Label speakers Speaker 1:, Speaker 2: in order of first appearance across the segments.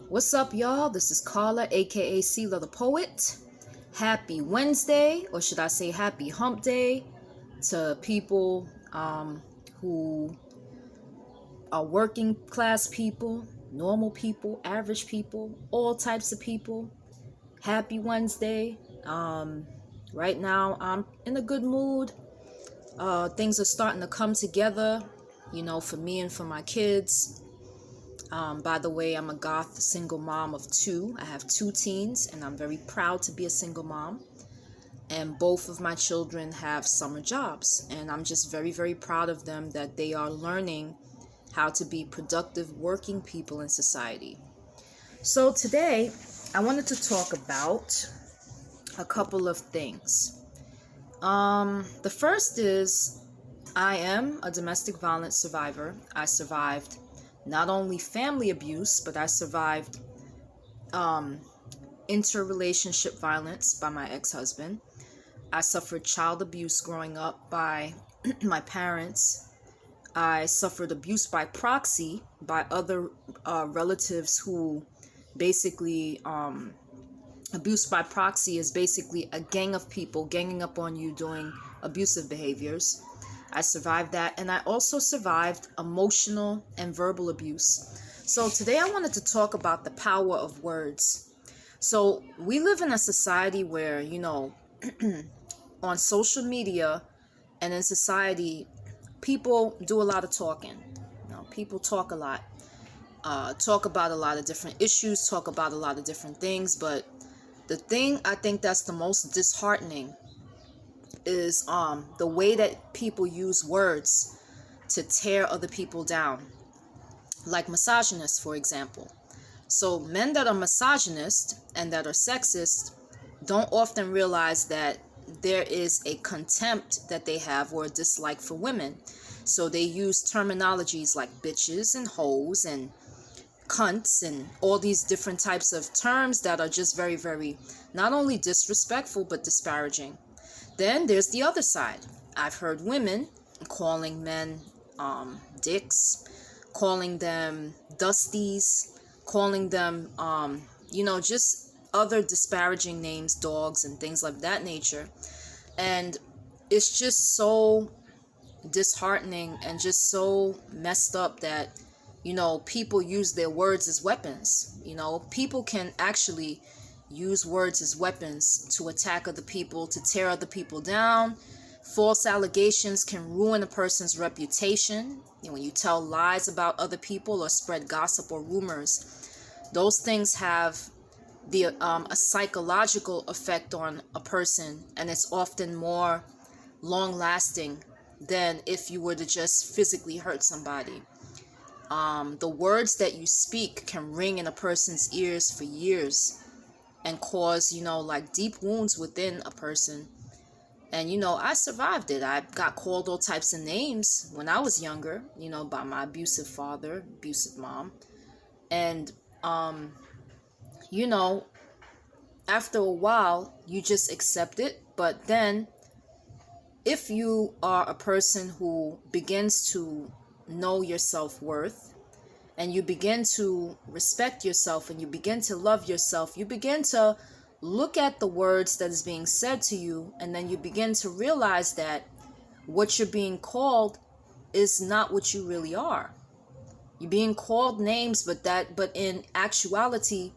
Speaker 1: What's up, y'all? This is Carla, aka Seela the Poet. Happy Wednesday, or should I say happy hump day to people who are working class people, normal people, average people, all types of people. Happy Wednesday. Right now, I'm in a good mood. Things are starting to come together, for me and for my kids. By the way, I'm a goth single mom of two. I have two teens, and I'm very proud to be a single mom. And both of my children have summer jobs, and I'm just very, very proud of them that they are learning how to be productive working people in society. So today, I wanted to talk about a couple of things. The first is I am a domestic violence survivor. I survived not only family abuse, but I survived interrelationship violence by my ex-husband. I suffered child abuse growing up by my parents. I suffered abuse by proxy by other relatives who basically, abuse by proxy is basically a gang of people ganging up on you doing abusive behaviors. I survived that, and I also survived emotional and verbal abuse. So today I wanted to talk about the power of words. So we live in a society where, on social media and in society, people do a lot of talking. People talk a lot, talk about a lot of different issues, talk about a lot of different things. But the thing I think that's the most disheartening is the way that people use words to tear other people down, like misogynists, for example. So men that are misogynist and that are sexist don't often realize that there is a contempt that they have or a dislike for women. So they use terminologies like bitches and hoes and cunts and all these different types of terms that are just very, very not only disrespectful but disparaging. Then there's the other side. I've heard women calling men dicks, calling them dusties, calling them, just other disparaging names, dogs and things like that nature. And it's just so disheartening and just so messed up that, people use their words as weapons. People can actually use words as weapons to attack other people, to tear other people down. False allegations can ruin a person's reputation. When you tell lies about other people or spread gossip or rumors, those things have a psychological effect on a person, and it's often more long lasting than if you were to just physically hurt somebody. The words that you speak can ring in a person's ears for years and cause, like deep wounds within a person. And, I survived it. I got called all types of names when I was younger, by my abusive father, abusive mom. And, after a while, you just accept it. But then, if you are a person who begins to know your self-worth, and you begin to respect yourself and you begin to love yourself, you begin to look at the words that is being said to you, and then you begin to realize that what you're being called is not what you really are. You're being called names, but in actuality,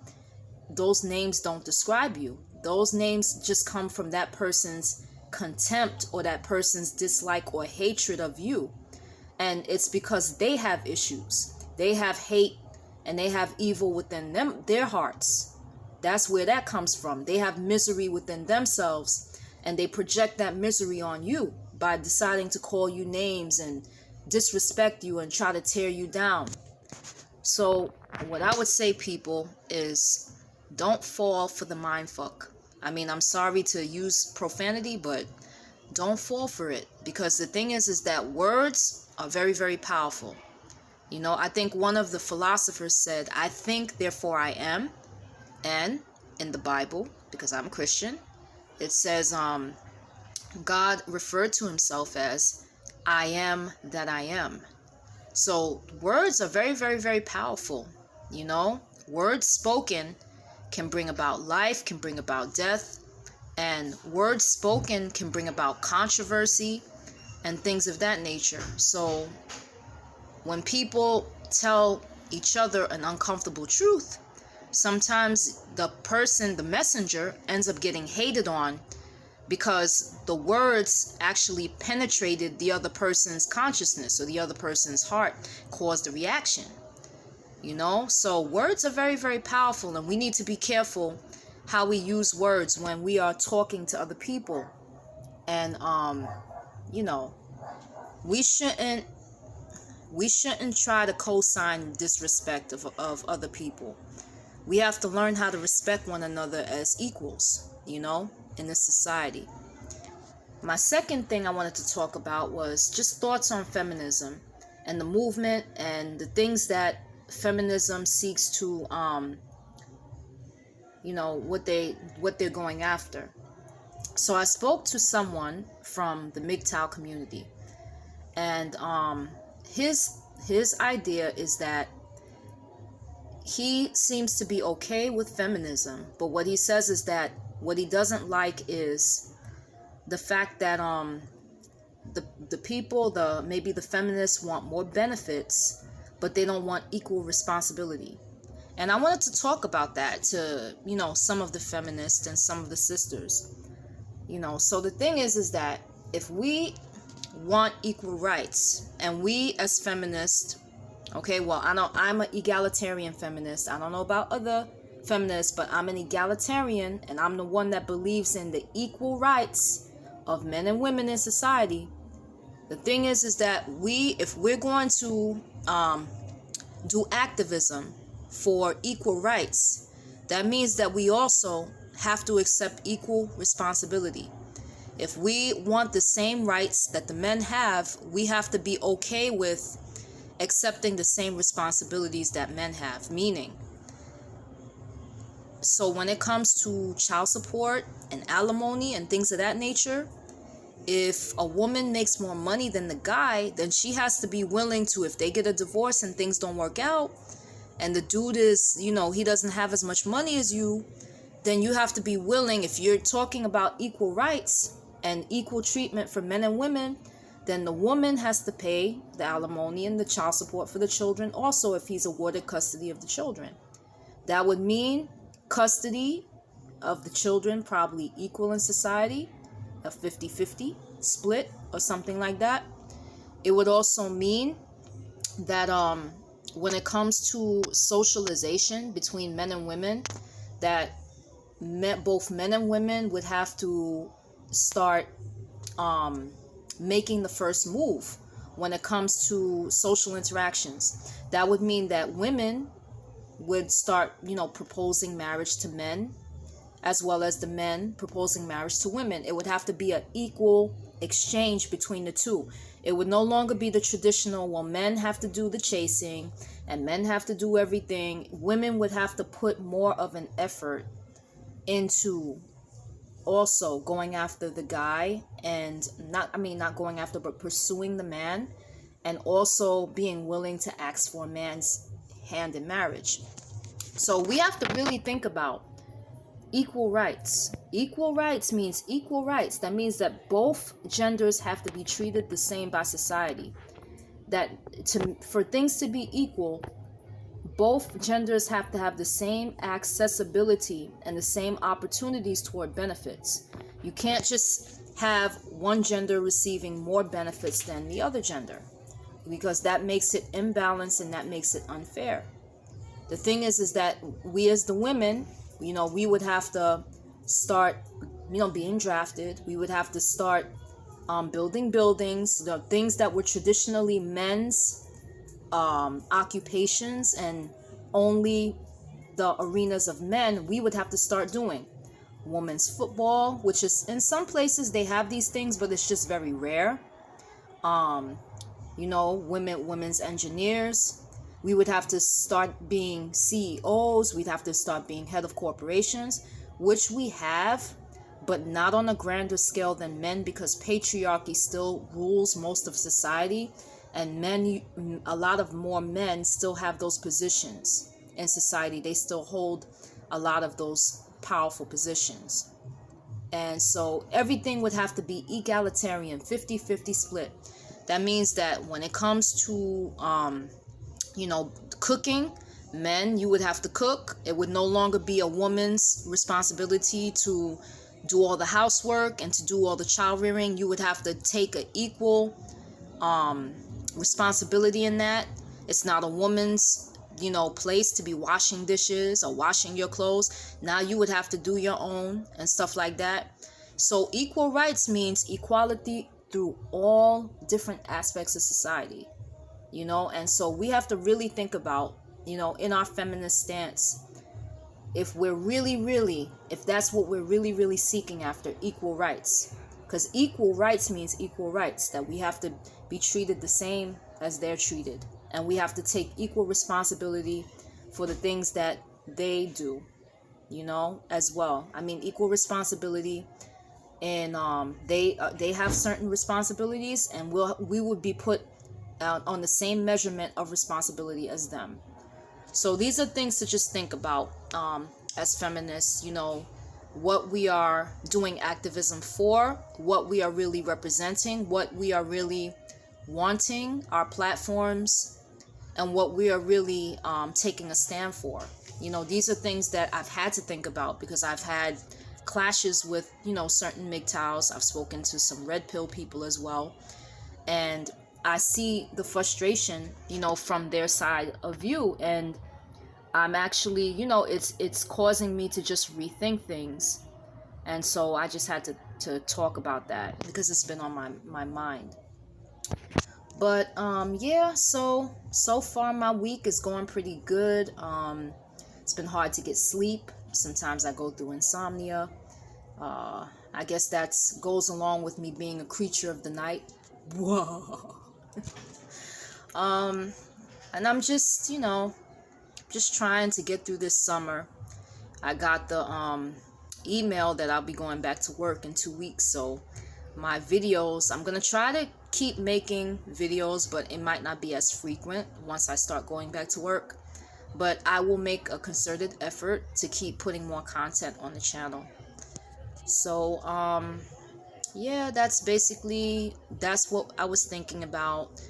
Speaker 1: those names don't describe you. Those names just come from that person's contempt or that person's dislike or hatred of you. And it's because they have issues. They have hate and they have evil within them, their hearts. That's where that comes from. They have misery within themselves, and they project that misery on you by deciding to call you names and disrespect you and try to tear you down. So what I would say, people, is don't fall for the mind fuck. I mean, I'm sorry to use profanity, but don't fall for it, because the thing is that words are very, very powerful. I think one of the philosophers said, I think, therefore I am. And in the Bible, because I'm Christian, it says God referred to himself as I am that I am. So words are very, very, very powerful. Words spoken can bring about life, can bring about death, and words spoken can bring about controversy and things of that nature. So when people tell each other an uncomfortable truth, sometimes the person, the messenger, ends up getting hated on because the words actually penetrated the other person's consciousness or the other person's heart, caused a reaction. So words are very, very powerful, and we need to be careful how we use words when we are talking to other people. And we shouldn't try to co-sign disrespect of other people. We have to learn how to respect one another as equals, in this society. My second thing I wanted to talk about was just thoughts on feminism and the movement and the things that feminism seeks to, what they're going after. So I spoke to someone from the MGTOW community, and his idea is that he seems to be okay with feminism, but what he says is that what he doesn't like is the fact that the people, maybe the feminists, want more benefits, but they don't want equal responsibility. And I wanted to talk about that to some of the feminists and some of the sisters. So the thing is that if we want equal rights, and we as feminists, okay, well, I know I'm an egalitarian feminist. I don't know about other feminists, but I'm an egalitarian, and I'm the one that believes in the equal rights of men and women in society. The thing is that if we're going to do activism for equal rights, that means that we also have to accept equal responsibility. If we want the same rights that the men have, we have to be okay with accepting the same responsibilities that men have. Meaning, so when it comes to child support and alimony and things of that nature, if a woman makes more money than the guy, then she has to be willing to, if they get a divorce and things don't work out, and the dude is, he doesn't have as much money as you, then you have to be willing, if you're talking about equal rights and equal treatment for men and women, then the woman has to pay the alimony and the child support for the children also if he's awarded custody of the children. That would mean custody of the children probably equal in society, a 50-50 split or something like that. It would also mean that when it comes to socialization between men and women, that both men and women would have to start making the first move when it comes to social interactions. That would mean that women would start, proposing marriage to men, as well as the men proposing marriage to women. It would have to be an equal exchange between the two. It would no longer be the traditional, well, men have to do the chasing and men have to do everything. Women would have to put more of an effort into also going after the guy, and not going after, but pursuing the man, and also being willing to ask for a man's hand in marriage. So we have to really think about equal rights. Equal rights means equal rights. That means that both genders have to be treated the same by society. That for things to be equal, both genders have to have the same accessibility and the same opportunities toward benefits. You can't just have one gender receiving more benefits than the other gender, because that makes it imbalanced and that makes it unfair. The thing is that we as the women, we would have to start, being drafted. We would have to start building buildings, the things that were traditionally men's occupations and only the arenas of men, we would have to start doing. Women's football, which is, in some places they have these things, but it's just very rare. Women's engineers. We would have to start being CEOs. We'd have to start being head of corporations, which we have, but not on a grander scale than men, because patriarchy still rules most of society, and a lot of more men still have those positions. in society, they still hold a lot of those powerful positions. And so everything would have to be egalitarian, 50-50 split. That means that when it comes to, cooking, men, you would have to cook. It would no longer be a woman's responsibility to do all the housework and to do all the child rearing. You would have to take an equal responsibility in that. It's not a woman's place to be washing dishes or washing your clothes. Now you would have to do your own and stuff like that. So equal rights means equality through all different aspects of society, and so we have to really think about, in our feminist stance, if that's what we're really seeking after, equal rights. Because equal rights means equal rights, that we have to be treated the same as they're treated. And we have to take equal responsibility for the things that they do, as well. I mean, equal responsibility, and they have certain responsibilities, and we would be put on the same measurement of responsibility as them. So these are things to just think about as feminists, what we are doing activism for, what we are really representing, what we are really wanting, our platforms, and what we are really taking a stand for. These are things that I've had to think about because I've had clashes with, certain MGTOWs. I've spoken to some red pill people as well. And I see the frustration, from their side of view. And I'm actually, it's causing me to just rethink things. And so I just had to talk about that because it's been on my mind. But so far my week is going pretty good. It's been hard to get sleep. Sometimes I go through insomnia. I guess that goes along with me being a creature of the night. Whoa. And I'm just, just trying to get through this summer. I got the email that I'll be going back to work in 2 weeks. So my videos, I'm going to try to keep making videos, but it might not be as frequent once I start going back to work. But I will make a concerted effort to keep putting more content on the channel. So, that's what I was thinking about.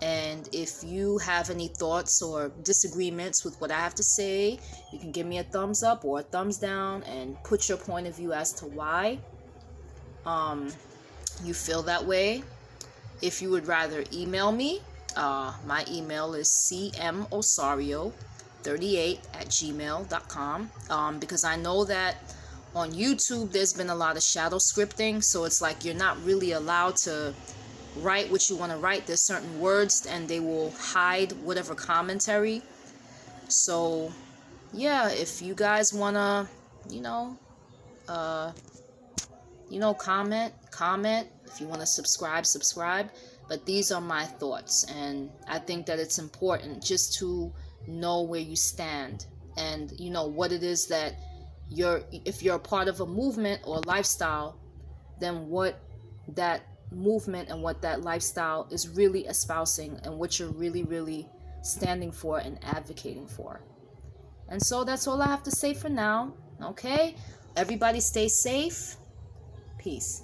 Speaker 1: And if you have any thoughts or disagreements with what I have to say, you can give me a thumbs up or a thumbs down and put your point of view as to why you feel that way. If you would rather email me, my email is cmosario38@gmail.com, because I know that on YouTube there's been a lot of shadow scripting, so it's like you're not really allowed to write what you want to write. There's certain words and they will hide whatever commentary. So yeah, if you guys want to comment. If you want to subscribe. But these are my thoughts, and I think that it's important just to know where you stand and what it is that if you're a part of a movement or lifestyle, then what that movement and what that lifestyle is really espousing and what you're really standing for and advocating for. And so that's all I have to say for now. Okay, everybody stay safe. Peace.